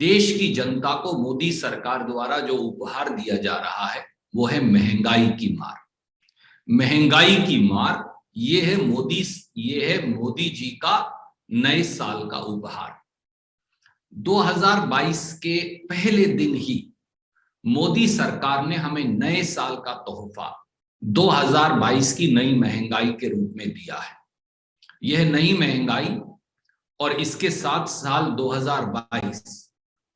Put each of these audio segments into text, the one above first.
देश की जनता को मोदी सरकार द्वारा जो उपहार दिया जा रहा है वो है महंगाई की मार। महंगाई की मार, ये है मोदी जी का नए साल का उपहार। 2022 के पहले दिन ही मोदी सरकार ने हमें नए साल का तोहफा 2022 की नई महंगाई के रूप में दिया है। यह नई महंगाई और इसके साथ साल 2022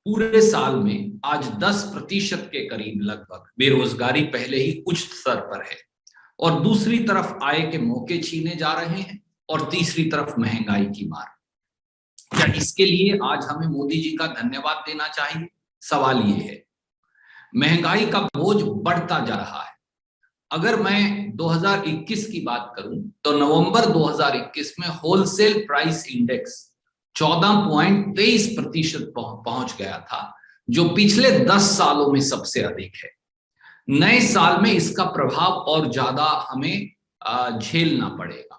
पूरे साल में आज 10% के करीब लगभग बेरोजगारी पहले ही उच्च स्तर पर है, और दूसरी तरफ आय के मौके छीने जा रहे हैं, और तीसरी तरफ महंगाई की मार। क्या इसके लिए आज हमें मोदी जी का धन्यवाद देना चाहिए? सवाल ये है। महंगाई का बोझ बढ़ता जा रहा है। अगर मैं 2021 की बात करूं तो नवंबर 2021 में होलसेल प्राइस इंडेक्स 14.23% पहुंच गया था, जो पिछले 10 सालों में सबसे अधिक है। नए साल में इसका प्रभाव और ज्यादा हमें झेलना पड़ेगा।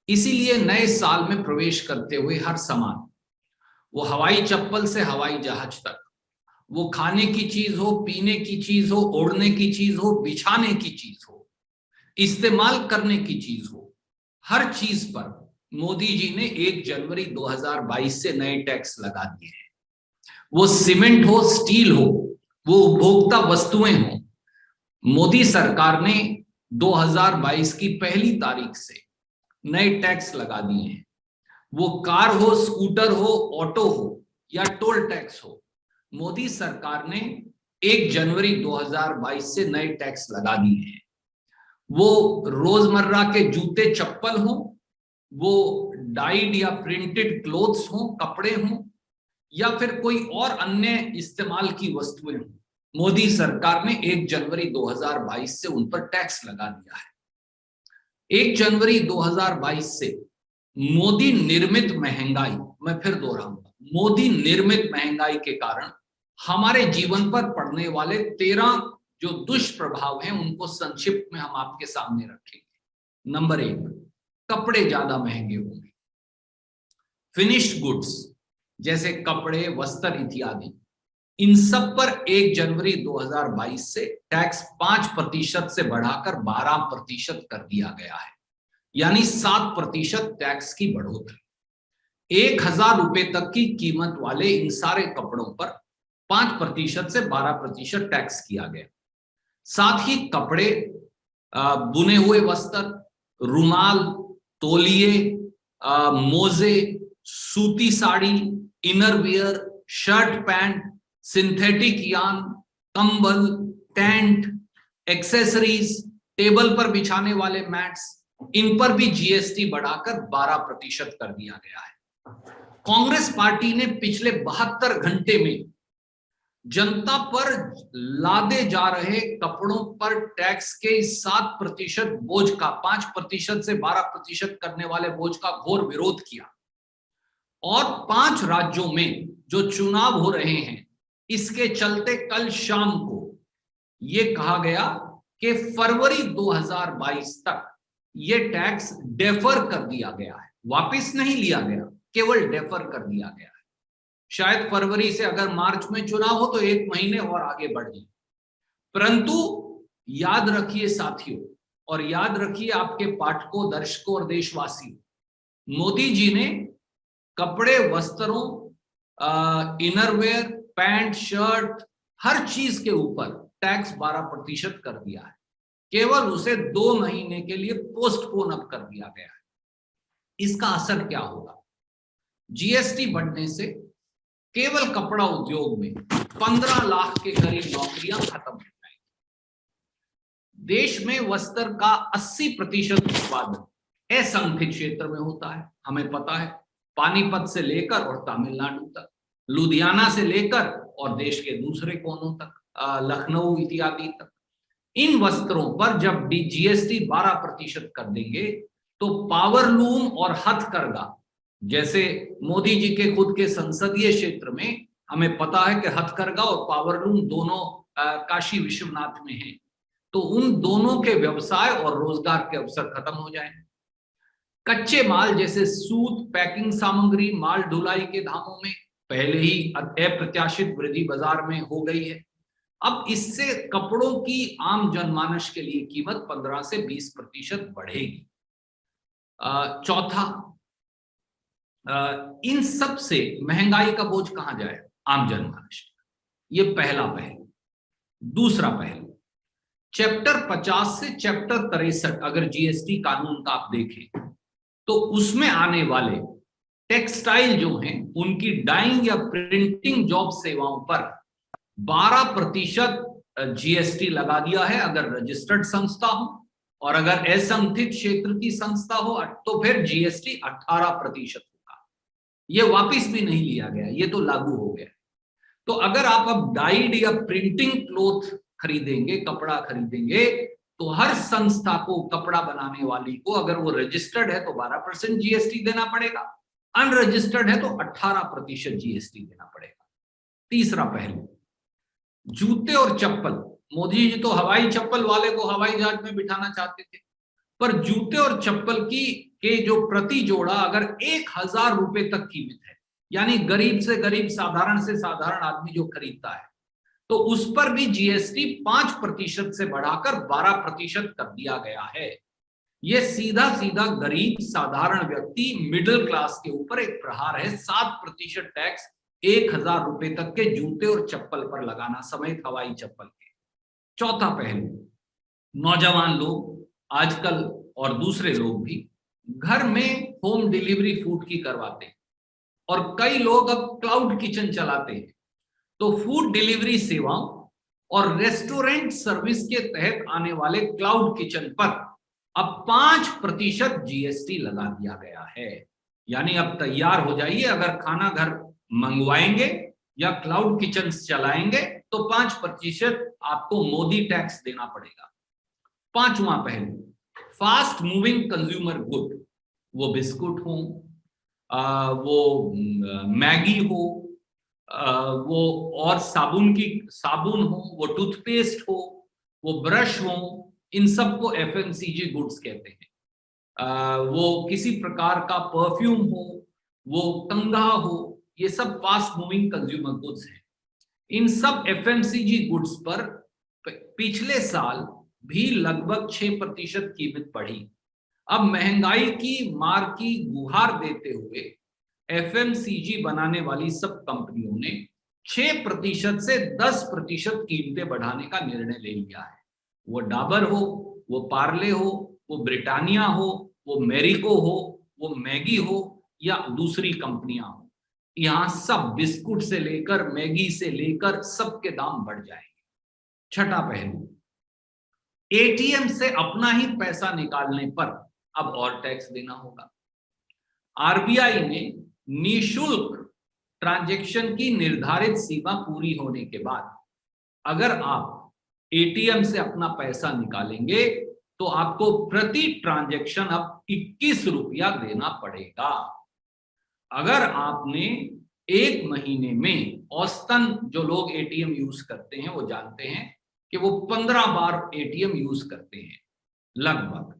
इसीलिए नए साल में प्रवेश करते हुए हर सामान, वो हवाई चप्पल से हवाई जहाज तक, वो खाने की चीज हो, पीने की चीज हो, ओढ़ने की चीज हो, बिछाने की चीज हो, इस्तेमाल करने की चीज हो, हर चीज पर मोदी जी ने 1 जनवरी 2022 से नए टैक्स लगा दिए हैं। वो सीमेंट हो, स्टील हो, वो उपभोक्ता वस्तुएं हो, मोदी सरकार ने 2022 की पहली तारीख से नए टैक्स लगा दिए हैं। वो कार हो, स्कूटर हो, ऑटो हो या टोल टैक्स हो, मोदी सरकार ने 1 जनवरी 2022 से नए टैक्स लगा दिए हैं। वो रोजमर्रा के जूते चप्पल हो, वो डाइड या प्रिंटेड क्लोथ्स हो, कपड़े हो, या फिर कोई और अन्य इस्तेमाल की वस्तुएं हो, मोदी सरकार ने 1 जनवरी 2022 से उन पर टैक्स लगा दिया है। 1 जनवरी 2022 से मोदी निर्मित महंगाई, मैं फिर दोहराऊंगा, मोदी निर्मित महंगाई के कारण हमारे जीवन पर पड़ने वाले 13 जो दुष्प्रभाव हैं उनको संक्षिप्त में हम आपके सामने रखेंगे। नंबर 1, कपड़े ज्यादा महंगे होंगे। फिनिश्ड गुड्स जैसे कपड़े, वस्त्र इत्यादि, इन सब पर 1 जनवरी 2022 से टैक्स 5% से बढ़ाकर 12% कर दिया गया है, यानी 7% टैक्स की बढ़ोतरी। 1,000 रुपए तक की कीमत वाले इन सारे कपड़ों पर 5% से 12% टैक्स किया गया। साथ ही कपड़े, बुने हुए वस्त्र, रुमाल, तौलिए, मोजे, सूती sari, innerwear, shirt pant, synthetic yarn, कंबल, टेंट, एक्सेसरीज, टेबल पर बिछाने वाले मैट्स, इन पर भी जीएसटी बढ़ाकर 12% कर दिया गया है। कांग्रेस पार्टी ने पिछले 72 घंटे में जनता पर लादे जा रहे कपड़ों पर टैक्स के 7% बोझ का, 5% से 12% करने वाले बोझ का घोर विरोध किया, और 5 राज्यों में जो चुनाव हो रहे हैं इसके चलते कल शाम को यह कहा गया कि फरवरी 2022 तक ये टैक्स डेफर कर दिया गया है, वापस नहीं लिया गया, केवल डेफर कर दिया गया है। शायद फरवरी से अगर मार्च में चुनाव हो तो 1 महीने और आगे बढ़ जाए। परंतु याद रखिए साथियों, और याद रखिए आपके पाठकों, दर्शकों और देशवासियों, मोदी जी ने कपड़े, वस्त्रों, इनरवेयर, पैंट, शर्ट, हर चीज के ऊपर टैक्स 12% कर दिया है। केवल उसे 2 महीने के लिए पोस्टपोन अप कर दिया गया है। इसका असर क्या होगा? जीएसटी बढ़ने से केवल कपड़ा उद्योग में 15 लाख के करीब नौकरियां खत्म हो जाएंगी। देश में वस्त्र का 80% उत्पादन असंगठित क्षेत्र में होता है, हमें पता है, पानीपत से लेकर और तमिलनाडु तक, लुधियाना से लेकर और देश के दूसरे कोनों तक, लखनऊ इत्यादि तक। इन वस्त्रों पर जब जीएसटी 12% कर देंगे तो पावरलूम और हथकरघा, जैसे मोदी जी के खुद के संसदीय क्षेत्र में हमें पता है कि हथकरघा और पावरलूम दोनों काशी विश्वनाथ में हैं, तो उन दोनों के व्यवसाय और रोजगार के अवसर खत्म हो जाएंगे। कच्चे माल जैसे सूत, पैकिंग सामग्री, माल ढुलाई के धामों में पहले ही अप्रत्याशित वृद्धि बाजार में हो गई है। अब इससे कपड़ों की आम जनमानस के लिए कीमत 15 से 20% बढ़ेगी। चौथा, इन सब से महंगाई का बोझ कहां जाए? आम जनमानस। ये पहला पहलू। दूसरा पहलू, चैप्टर 50 से चैप्टर 63 अगर जीएसटी कानून का आप देखें तो उसमें आने वाले टेक्सटाइल जो हैं उनकी डाइंग या प्रिंटिंग जॉब सेवाओं पर 12% जीएसटी लगा दिया है अगर रजिस्टर्ड संस्था हो, और अगर असंगठित क्षेत्र की संस्था हो तो फिर जीएसटी 18% होगा। ये वापस भी नहीं लिया गया, ये तो लागू हो गया। तो अगर आप अब डाइड या प्रिंटिंग क्लोथ खरीदेंगे, कपड़ा खरीदेंगे, तो हर संस्था को, कपड़ा बनाने वाली को, अगर वो रजिस्टर्ड है तो 12% जीएसटी देना पड़ेगा, अनरजिस्टर्ड है तो 18% जीएसटी देना पड़ेगा। तीसरा पहलू, जूते और चप्पल। मोदी जी तो हवाई चप्पल वाले को हवाई जहाज में बिठाना चाहते थे, पर जूते और चप्पल की के जो प्रति जोड़ा अगर 1000 रुपए तक कीमत है, यानी गरीब से गरीब, साधारण से साधारण आदमी जो खरीदता है, तो उस पर भी जीएसटी 5% से बढ़ाकर 12% कर दिया गया है। यह सीधा सीधा गरीब साधारण व्यक्ति, मिडिल क्लास के ऊपर एक प्रहार है। 7% टैक्स 1000 रुपए तक के जूते और चप्पल पर लगाना, समेत हवाई चप्पल के। चौथा पहलू, नौजवान लोग आजकल और दूसरे लोग भी घर में होम डिलीवरी फूड की करवाते हैं, और कई लोग अब क्लाउड किचन चलाते हैं। तो फूड डिलीवरी सेवाओं और रेस्टोरेंट सर्विस के तहत आने वाले क्लाउड किचन पर अब 5% जीएसटी लगा दिया गया है। यानी अब तैयार हो जाइए, अगर खाना घर मंगवाएंगे या क्लाउड किचन चलाएंगे तो 5% आपको मोदी टैक्स देना पड़ेगा। पांचवा पहलू, फास्ट मूविंग कंज्यूमर गुड, वो बिस्कुट हो, वो मैगी हो, वो और साबुन हो, वो टूथपेस्ट हो, वो ब्रश हो, इन सबको एफएमसीजी गुड्स कहते हैं। वो किसी प्रकार का परफ्यूम हो, वो कंघा हो, ये सब फास्ट मूविंग कंज्यूमर गुड्स हैं। इन सब एफएमसीजी गुड्स पर पिछले साल भी लगभग 6% कीमत बढ़ी। अब महंगाई की मार की गुहार देते हुए एफएमसीजी बनाने वाली सब कंपनियों ने 6% से 10% कीमतें बढ़ाने का निर्णय ले लिया है। वो डाबर हो, वो पार्ले हो, वो ब्रिटानिया हो, वो मैरिको हो, वो मैगी हो, या दूसरी कंपनियां हो, यहां सब बिस्कुट से लेकर मैगी से लेकर सबके दाम बढ़ जाएंगे। छठा पहलू, एटीएम से अपना ही पैसा निकालने पर अब और टैक्स देना होगा। आरबीआई ने निःशुल्क ट्रांजैक्शन की निर्धारित सीमा पूरी होने के बाद अगर आप एटीएम से अपना पैसा निकालेंगे तो आपको प्रति ट्रांजैक्शन अब 21 रुपया देना पड़ेगा। अगर आपने एक महीने में औसतन, जो लोग एटीएम यूज करते हैं वो जानते हैं कि वो 15 बार एटीएम यूज करते हैं लगभग,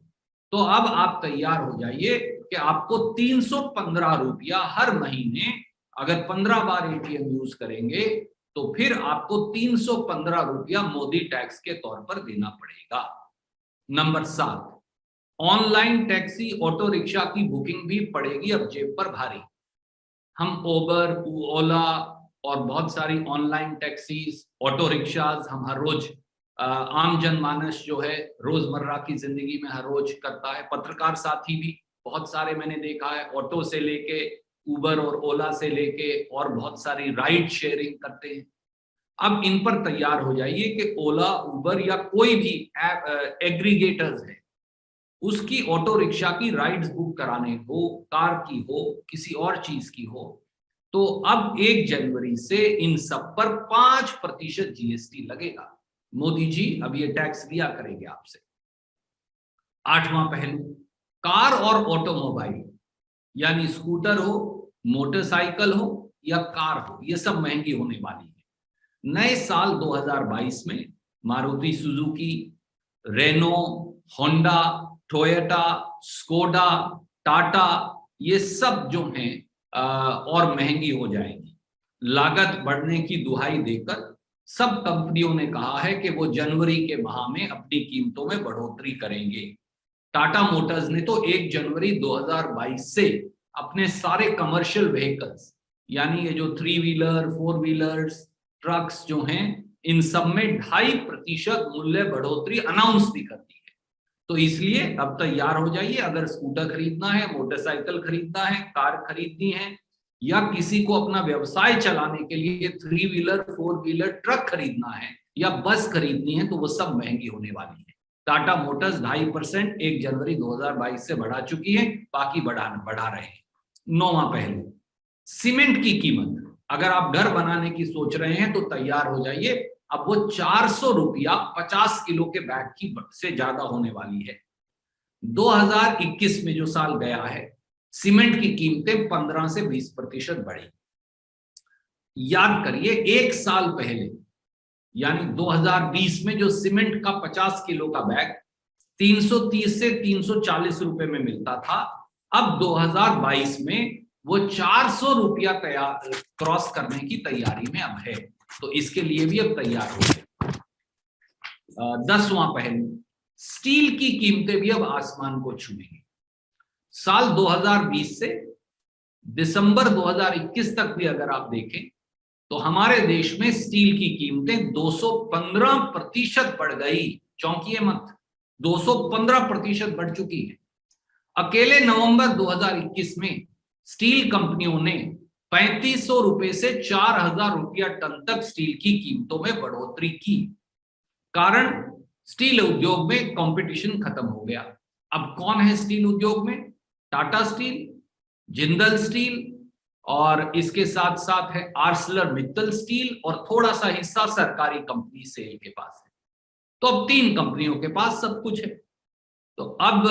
तो अब आप तैयार हो जाइए कि आपको 315 रुपया हर महीने, अगर 15 बार एटीएम यूज करेंगे तो फिर आपको 315 रुपया मोदी टैक्स के तौर पर देना पड़ेगा। Number 7, online taxi auto rickshaw की बुकिंग भी पड़ेगी अब जेब पर भारी। हम ओबर, ओला और बहुत सारी ऑनलाइन टैक्सीज, ऑटो रिक्शाज हम हर रोज, आम जनमानस जो है रोजमर्रा की जिंदगी में हर रोज करता है। पत्रकार साथी भी बहुत सारे मैंने देखा है, ऑटो से लेके उबर और ओला से लेके और बहुत सारी राइड शेयरिंग करते हैं। अब इन पर तैयार हो जाइए कि ओला, उबर या कोई भी एग्रीगेटर्स है, उसकी ऑटो रिक्शा की राइड्स बुक कराने हो, कार की हो, किसी और चीज की हो, तो अब 1 जनवरी से इन सब पर 5% जीएसटी लगेगा। मोदी जी अब ये टैक्स दिया करेंगे आपसे। 8वां पहलू, कार और ऑटोमोबाइल, यानी स्कूटर हो, मोटरसाइकिल हो या कार हो, ये सब महंगी होने वाली है। नए साल 2022 में Maruti Suzuki, Renault, Honda, Toyota, Skoda, Tata, ये सब जो हैं और महंगी हो जाएंगी। लागत बढ़ने की दुहाई देकर सब कंपनियों ने कहा है कि वो जनवरी के माह में अपनी कीमतों में बढ़ोतरी करेंगे। टाटा मोटर्स ने तो 1 जनवरी 2022 से अपने सारे कमर्शियल व्हीकल्स, यानी ये जो 3 व्हीलर, 4 व्हीलर्स, ट्रक्स जो हैं, इन सब में 2.5% मूल्य बढ़ोतरी अनाउंस भी कर दी है। तो इसलिए अब तैयार हो जाइए, अगर स्कूटर खरीदना है, मोटरसाइकिल खरीदना है, कार खरीदनी है, या किसी को अपना व्यवसाय चलाने के लिए 3 व्हीलर, 4 व्हीलर, ट्रक खरीदना है या बस खरीदनी है, तो वो सब महंगी होने वाली है। टाटा मोटर्स 2.5% 1 जनवरी 2022 से बढ़ा चुकी है, बाकी बढ़ा रहे हैं। 9वां पहलू, सीमेंट की कीमत। अगर आप घर बनाने की सोच रहे हैं तो तैयार हो जाइए, अब वो 400 रुपया 50 किलो के बैग की से ज्यादा होने वाली है। 2021 में जो साल गया है, सीमेंट की कीमतें 15 से 20% बढ़ी। याद करिए, एक साल पहले यानी 2020 में जो सीमेंट का 50 किलो का बैग 330 से 340 रुपए में मिलता था, अब 2022 में वो 400 रुपया तैयार क्रॉस करने की तैयारी में अब है। तो इसके लिए भी अब तैयार हो गए। 10वां पहलू, स्टील की कीमतें भी अब आसमान को छूएंगी। साल 2020 से दिसंबर 2021 तक भी अगर आप देखें तो हमारे देश में स्टील की कीमतें 215% बढ़ गई। चौंकिए मत, 215% बढ़ चुकी है। अकेले नवंबर 2021 में स्टील कंपनियों ने 3500 रुपए से 4000 रुपया टन तक स्टील की कीमतों में बढ़ोतरी की। कारण, स्टील उद्योग में कंपटीशन खत्म हो गया। अब कौन है स्टील उद्योग में? टाटा स्टील, जिंदल स्टील, और इसके साथ साथ है आर्सलर मित्तल स्टील, और थोड़ा सा हिस्सा सरकारी कंपनी सेल के पास है। तो अब 3 कंपनियों के पास सब कुछ है। तो अब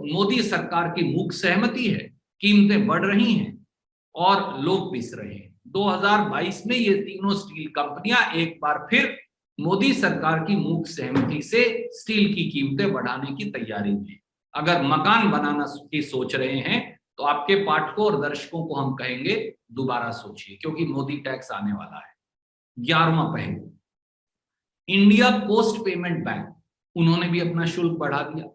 मोदी सरकार की मूक सहमति है, कीमतें बढ़ रही हैं और लोग पिस रहे हैं। 2022 में ये तीनों स्टील कंपनियां एक बार फिर मोदी सरकार की मूक सहमति से स्टील की कीमतें बढ़ाने की तैयारी में। अगर मकान बनाना की सोच रहे हैं तो आपके पाठकों और दर्शकों को हम कहेंगे दोबारा सोचिए, क्योंकि मोदी टैक्स आने वाला है। 11वां पहलू, इंडिया पोस्ट पेमेंट बैंक, उन्होंने भी अपना शुल्क बढ़ा दिया।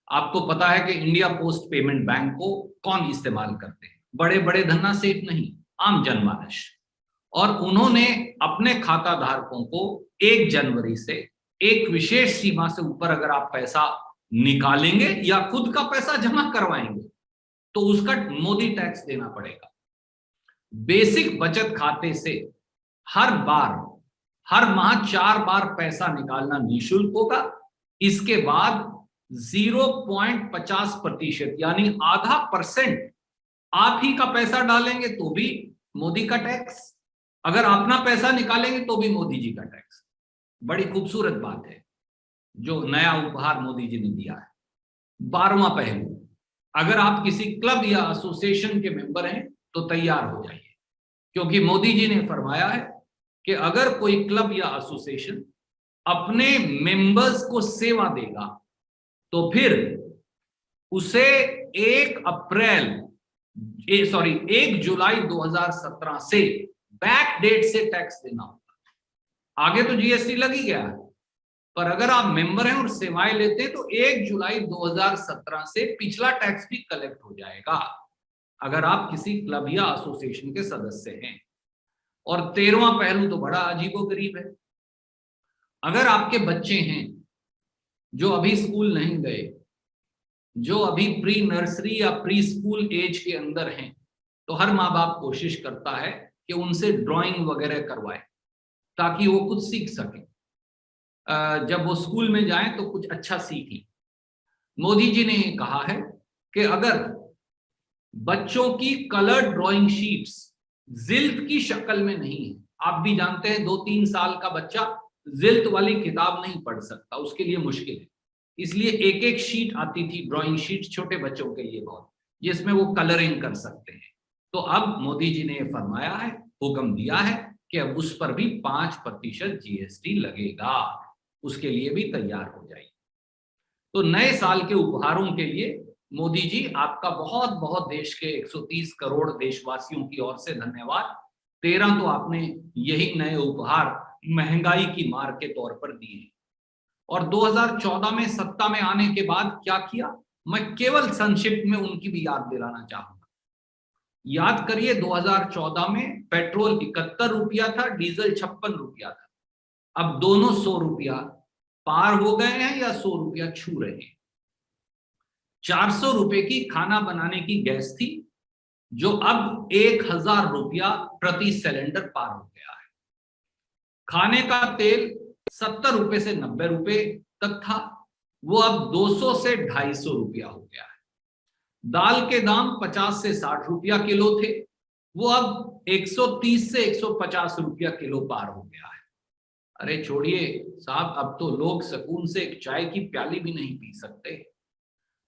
आपको पता है कि इंडिया पोस्ट पेमेंट बैंक को कौन इस्तेमाल करते हैं? बड़े बड़े धन्ना सेठ नहीं, आम जनमानस। और उन्होंने अपने खाता धारकों को 1 जनवरी से एक विशेष सीमा से ऊपर अगर आप पैसा निकालेंगे या खुद का पैसा जमा करवाएंगे तो उसका मोदी टैक्स देना पड़ेगा। बेसिक बचत खाते से हर माह 4 बार पैसा निकालना निःशुल्क होगा। इसके बाद 0.50% यानी आधा % आप ही का पैसा डालेंगे तो भी मोदी का टैक्स, अगर अपना पैसा निकालेंगे तो भी मोदी जी का टैक्स। बड़ी खूबसूरत बात है जो नया उपहार मोदी जी ने दिया है। 12वां पहलू, अगर आप किसी क्लब या एसोसिएशन के मेंबर हैं तो तैयार हो जाइए, क्योंकि मोदी जी ने फरमाया है कि अगर कोई क्लब या एसोसिएशन अपने मेंबर्स को सेवा देगा तो फिर उसे 1 जुलाई 2017 से बैक डेट से टैक्स देना होगा। आगे तो जीएसटी लग ही गया है, पर अगर आप मेंबर हैं और सेवाएं लेते हैं तो 1 जुलाई 2017 से पिछला टैक्स भी कलेक्ट हो जाएगा, अगर आप किसी क्लब या एसोसिएशन के सदस्य हैं। और 13वां पहलू तो बड़ा अजीबोगरीब है। अगर आपके बच्चे हैं जो अभी स्कूल नहीं गए, जो अभी प्री नर्सरी या प्री स्कूल एज के अंदर हैं, तो हर माँ बाप कोशिश करता है कि उनसे ड्राइंग वगैरह करवाए ताकि वो कुछ सीख सकें, जब वो स्कूल में जाएं तो कुछ अच्छा सीखें। मोदी जी ने कहा है कि अगर बच्चों की कलर ड्राइंग शीट्स जिल्त की शक्ल में नहीं है, आप भी जानते हैं 2-3 साल का बच्चा जिल्त वाली किताब नहीं पढ़ सकता, उसके लिए मुश्किल है, इसलिए एक एक शीट आती थी, ड्राइंग शीट छोटे बच्चों के लिए बहुत, जिसमें वो कलरिंग कर सकते हैं। तो अब मोदी जी ने फरमाया है, हुक्म दिया है कि अब उस पर भी 5% जीएसटी लगेगा, उसके लिए भी तैयार हो जाइए। तो नए साल के उपहारों के लिए मोदी जी आपका बहुत बहुत देश के 130 करोड़ देशवासियों की ओर से धन्यवाद। 13 तो आपने यही नए उपहार महंगाई की मार के तौर पर दिए। और 2014 में सत्ता में आने के बाद क्या किया, मैं केवल संक्षिप्त में उनकी भी याद दिलाना चाहूंगा। याद करिए, 2014 में पेट्रोल 71 रुपया था, डीजल 56 रुपया था। अब दोनों 100 रुपया पार हो गए हैं या 100 रुपया छू रहे हैं। 400 रुपए की खाना बनाने की गैस थी, जो अब 1000 रुपया प्रति सिलेंडर पार हो गया है। खाने का तेल 70 रुपए से 90 रुपए तक था, वो अब 200 से 250 रुपया हो गया है। दाल के दाम 50 से 60 रुपया किलो थे, वो अब 130 से 150 रुपया किलो पार हो गया है। अरे छोड़िए साहब, अब तो लोग सुकून से एक चाय की प्याली भी नहीं पी सकते।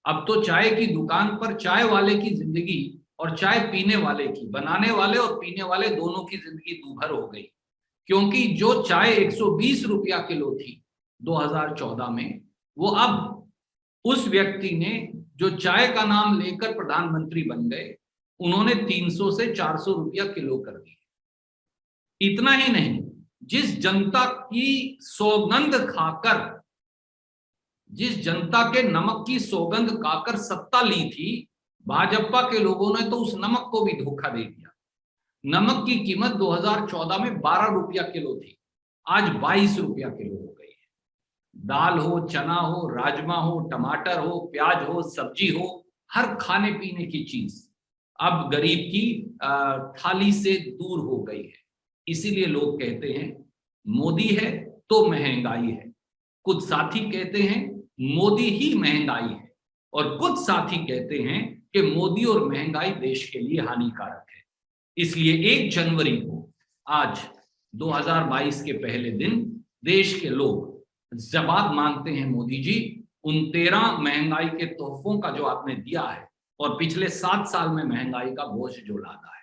अब तो चाय की दुकान पर चाय वाले की जिंदगी और चाय पीने वाले की, बनाने वाले और पीने वाले दोनों की जिंदगी दूभर हो गई। क्योंकि जो चाय 120 रुपया किलो थी 2014 में, वो अब उस व्यक्ति ने जो चाय का नाम लेकर प्रधानमंत्री बन गए, उन्होंने 300 से 400 रुपया किलो कर दिए। इतना ही नहीं, जिस जनता की सौगंध खाकर, जिस जनता के नमक की सौगंध खाकर सत्ता ली थी, भाजपा के लोगों ने तो उस नमक को भी धोखा दे दिया। नमक की कीमत 2014 में 12 रुपया किलो थी, आज 22 रुपया किलो हो गई है। दाल हो, चना हो, राजमा हो, टमाटर हो, प्याज हो, सब्जी हो, हर खाने पीने की चीज अब गरीब की थाली से दूर हो गई है। इसीलिए लोग कहते हैं मोदी है तो महंगाई है। कुछ साथी कहते हैं मोदी ही महंगाई है, और कुछ साथी कहते हैं कि मोदी और महंगाई देश के लिए हानिकारक है। इसलिए 1 जनवरी को, आज 2022 के पहले दिन, देश के लोग जवाब मांगते हैं मोदी जी, उन 13 महंगाई के तोहफों का जो आपने दिया है और पिछले 7 साल में महंगाई का बोझ जो लादा है।